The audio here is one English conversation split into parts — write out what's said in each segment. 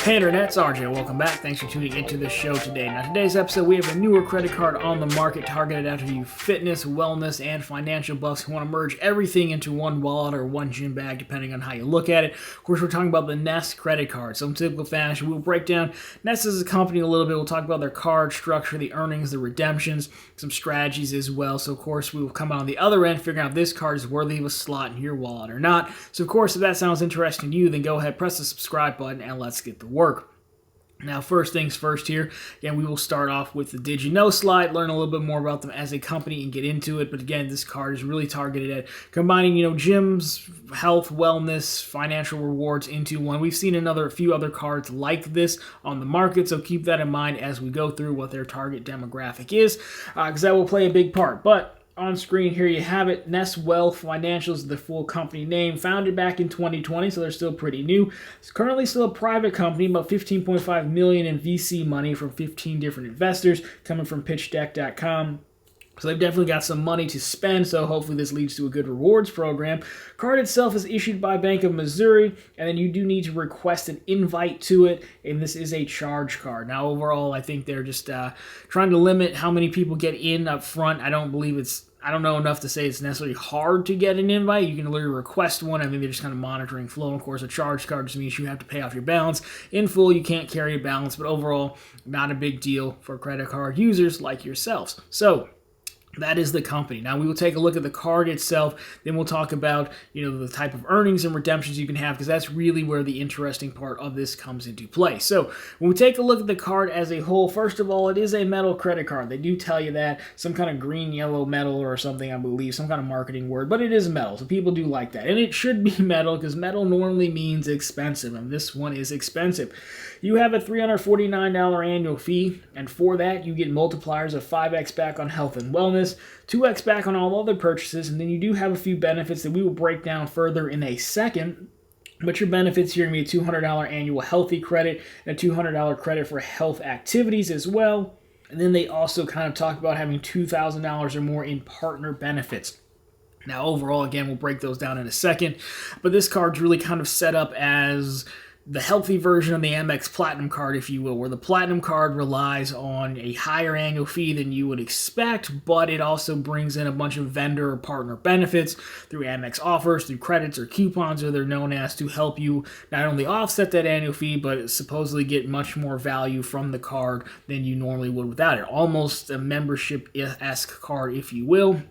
Hey Internet, it's RJ. Welcome back. Thanks for tuning into the show today. Now, today's episode, we have a newer credit card on the market targeted out to you fitness, wellness, and financial buffs who want to merge everything into one wallet or one gym bag, depending on how you look at it. Of course, we're talking about the Ness credit card. So in typical fashion, we'll break down Ness as a company a little bit. We'll talk about their card structure, the earnings, the redemptions, some strategies as well. So of course, we will come out on the other end, figuring out if this card is worthy of a slot in your wallet or not. So of course, if that sounds interesting to you, then go ahead, press the subscribe button, and let's get to work. Now, first things first here, again, we will start off with the Did You Know slide, learn a little bit more about them as a company and get into it. But again, this card is really targeted at combining, gyms, health, wellness, financial rewards into one. We've seen a few other cards like this on the market, so keep that in mind as we go through what their target demographic is, because that will play a big part. But on screen here you have it. Ness Wealth Financials is the full company name. Founded back in 2020, so they're still pretty new. It's currently still a private company, about $15.5 million in VC money from 15 different investors coming from pitchdeck.com. So they've definitely got some money to spend, so hopefully this leads to a good rewards program. Card itself is issued by Bank of Missouri, and then you do need to request an invite to it, and this is a charge card. Now, overall, I think they're just trying to limit how many people get in up front. I don't know enough to say it's necessarily hard to get an invite. You can literally request one. I think they're just kind of monitoring flow. Of course, a charge card just means you have to pay off your balance. In full, you can't carry a balance, but overall, not a big deal for credit card users like yourselves. So that is the company. Now, we will take a look at the card itself. Then we'll talk about, the type of earnings and redemptions you can have, because that's really where the interesting part of this comes into play. So when we take a look at the card as a whole, first of all, it is a metal credit card. They do tell you that, some kind of green, yellow metal or something, I believe, some kind of marketing word, but it is metal, so people do like that. And it should be metal, because metal normally means expensive, and this one is expensive. You have a $349 annual fee, and for that, you get multipliers of 5x back on health and wellness, 2x back on all other purchases, and then you do have a few benefits that we will break down further in a second. But your benefits here are going to be a $200 annual healthy credit and a $200 credit for health activities as well. And then they also kind of talk about having $2,000 or more in partner benefits. Now, overall, again, we'll break those down in a second, but this card's really kind of set up as the healthy version of the Amex Platinum card, if you will, where the Platinum card relies on a higher annual fee than you would expect, but it also brings in a bunch of vendor or partner benefits through Amex offers, through credits or coupons, or they're known as, to help you not only offset that annual fee, but supposedly get much more value from the card than you normally would without it. Almost a membership-esque card, if you will.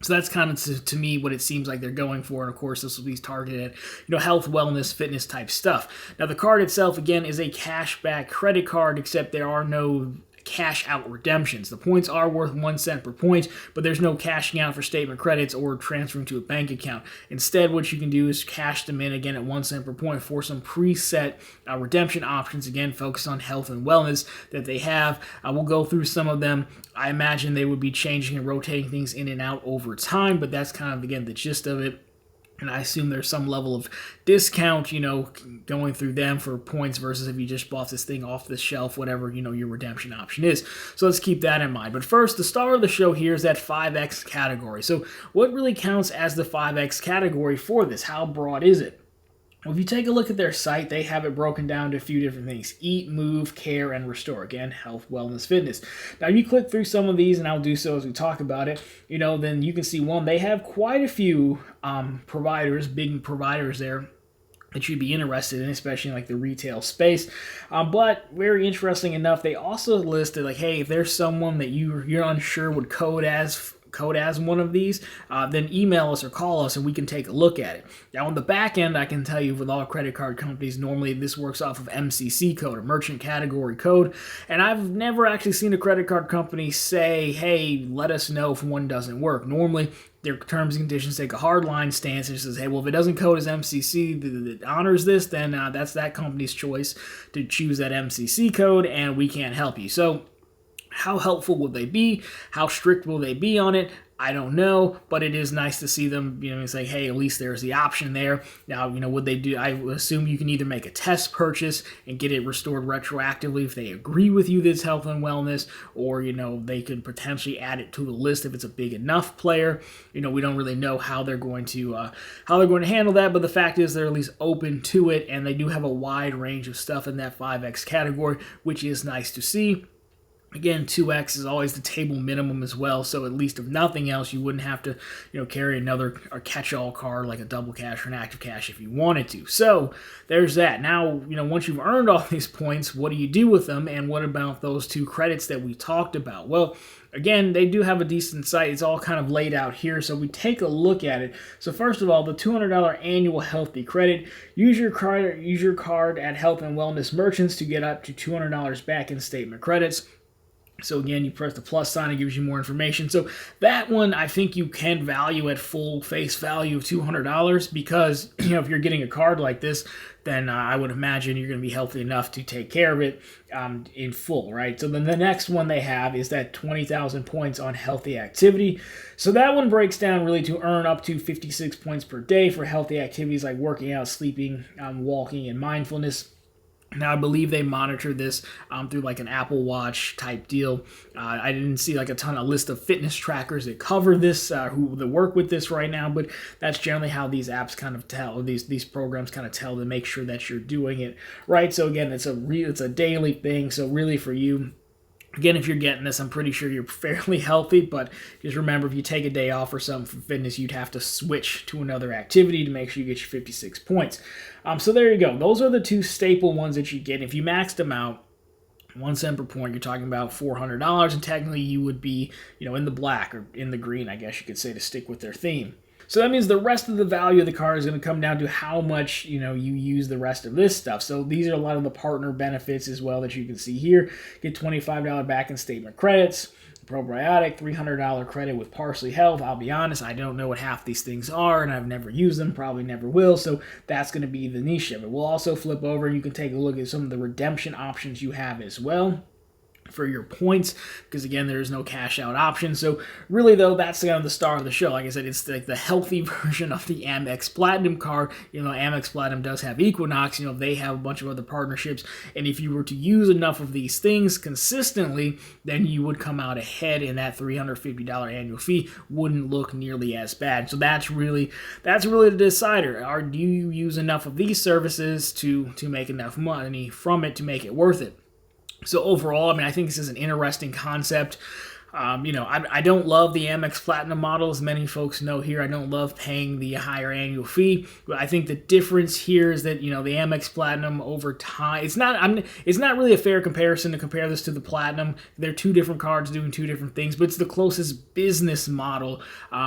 So that's kind of, to me, what it seems like they're going for. And of course, this will be targeted at, health, wellness, fitness type stuff. Now, the card itself, again, is a cashback credit card, except there are no cash out redemptions. The points are worth 1 cent per point, but there's no cashing out for statement credits or transferring to a bank account. Instead, what you can do is cash them in again at 1 cent per point for some preset redemption options, again, focused on health and wellness that they have. We'll go through some of them. I imagine they would be changing and rotating things in and out over time, but that's kind of, again, the gist of it. And I assume there's some level of discount, going through them for points versus if you just bought this thing off the shelf, whatever, your redemption option is. So let's keep that in mind. But first, the star of the show here is that 5X category. So what really counts as the 5X category for this? How broad is it? Well, if you take a look at their site, they have it broken down to a few different things: eat, move, care, and restore. Again, health, wellness, fitness. Now, you click through some of these, and I'll do so as we talk about it, then you can see, one, they have quite a few providers, big providers there that you'd be interested in, especially in like the retail space. But very interesting enough, they also listed like, hey, if there's someone that you're unsure would code as one of these, then email us or call us and we can take a look at it. Now, on the back end, I can tell you with all credit card companies, normally this works off of MCC code, a merchant category code, and I've never actually seen a credit card company say, hey, let us know if one doesn't work. Normally, their terms and conditions take a hard line stance and says, hey, well, if it doesn't code as MCC that honors this, then that's that company's choice to choose that MCC code, and we can't help you. So how helpful will they be? How strict will they be on it? I don't know, but it is nice to see them, say, hey, at least there's the option there. Now, would they do, I assume you can either make a test purchase and get it restored retroactively if they agree with you that it's health and wellness, or, they could potentially add it to the list if it's a big enough player. We don't really know how they're going to handle that, but the fact is they're at least open to it, and they do have a wide range of stuff in that 5X category, which is nice to see. Again, 2X is always the table minimum as well, so at least if nothing else, you wouldn't have to, carry another or catch-all card like a double cash or an active cash if you wanted to. So there's that. Now, once you've earned all these points, what do you do with them, and what about those 2 credits that we talked about? Well, again, they do have a decent site. It's all kind of laid out here, so we take a look at it. So first of all, the $200 annual healthy credit. Use your card at health and wellness merchants to get up to $200 back in statement credits. So again, you press the plus sign, it gives you more information. So that one, I think you can value at full face value of $200 because, if you're getting a card like this, then I would imagine you're going to be healthy enough to take care of it in full, right? So then the next one they have is that 20,000 points on healthy activity. So that one breaks down really to earn up to 56 points per day for healthy activities like working out, sleeping, walking, and mindfulness. Now, I believe they monitor this through like an Apple Watch type deal. I didn't see like a list of fitness trackers that cover this, that work with this right now, but that's generally how these apps kind of tell, these programs kind of tell to make sure that you're doing it right. So again, it's a daily thing. So really for you, again, if you're getting this, I'm pretty sure you're fairly healthy, but just remember, if you take a day off or something from fitness, you'd have to switch to another activity to make sure you get your 56 points. So there you go. Those are the 2 staple ones that you get. If you maxed them out, 1 cent per point, you're talking about $400, and technically you would be, in the black or in the green, I guess you could say, to stick with their theme. So that means the rest of the value of the card is going to come down to how much, you use the rest of this stuff. So these are a lot of the partner benefits as well that you can see here. Get $25 back in statement credits, probiotic, $300 credit with Parsley Health. I'll be honest, I don't know what half these things are, and I've never used them, probably never will, so that's going to be the niche of it. We'll also flip over, and you can take a look at some of the redemption options you have as well for your points, because again, there is no cash out option. So really though, that's kind of the star of the show. Like I said, it's like the healthy version of the Amex Platinum card. Amex Platinum does have Equinox, they have a bunch of other partnerships, and if you were to use enough of these things consistently, then you would come out ahead, and that $350 annual fee wouldn't look nearly as bad. So that's really the decider. Do you use enough of these services to make enough money from it to make it worth it? So overall, I think this is an interesting concept. I don't love the Amex Platinum model, as many folks know here. I don't love paying the higher annual fee, but I think the difference here is that, the Amex Platinum over time, it's not really a fair comparison to compare this to the Platinum. They're 2 different cards doing 2 different things, but it's the closest business model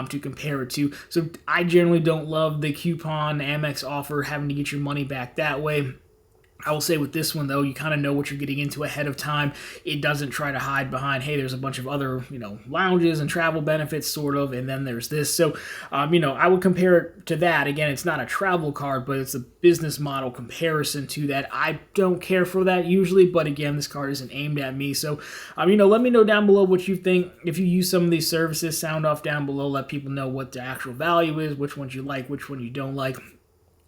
to compare it to. So I generally don't love the coupon Amex offer, having to get your money back that way. I will say with this one, though, you kind of know what you're getting into ahead of time. It doesn't try to hide behind, hey, there's a bunch of other, lounges and travel benefits, sort of, and then there's this. So, I would compare it to that. Again, it's not a travel card, but it's a business model comparison to that. I don't care for that usually, but again, this card isn't aimed at me. So, let me know down below what you think. If you use some of these services, sound off down below. Let people know what the actual value is, which ones you like, which one you don't like.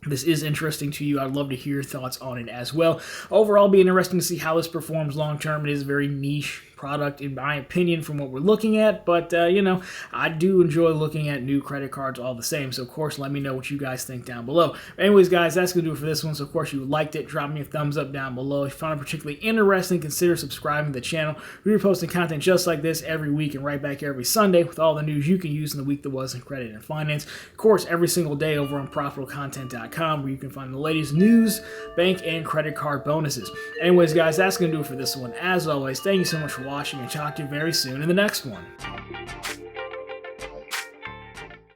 This is interesting to you. I'd love to hear your thoughts on it as well. Overall, it'll be interesting to see how this performs long term. It is a very niche product, in my opinion, from what we're looking at. But, I do enjoy looking at new credit cards all the same. So, of course, let me know what you guys think down below. Anyways, guys, that's going to do it for this one. So, of course, if you liked it, drop me a thumbs up down below. If you found it particularly interesting, consider subscribing to the channel. We're posting content just like this every week and right back here every Sunday with all the news you can use in the week that was in credit and finance. Of course, every single day over on ProfitableContent.com, where you can find the latest news, bank, and credit card bonuses. Anyways, guys, that's going to do it for this one. As always, thank you so much for watching, and talk to you very soon in the next one.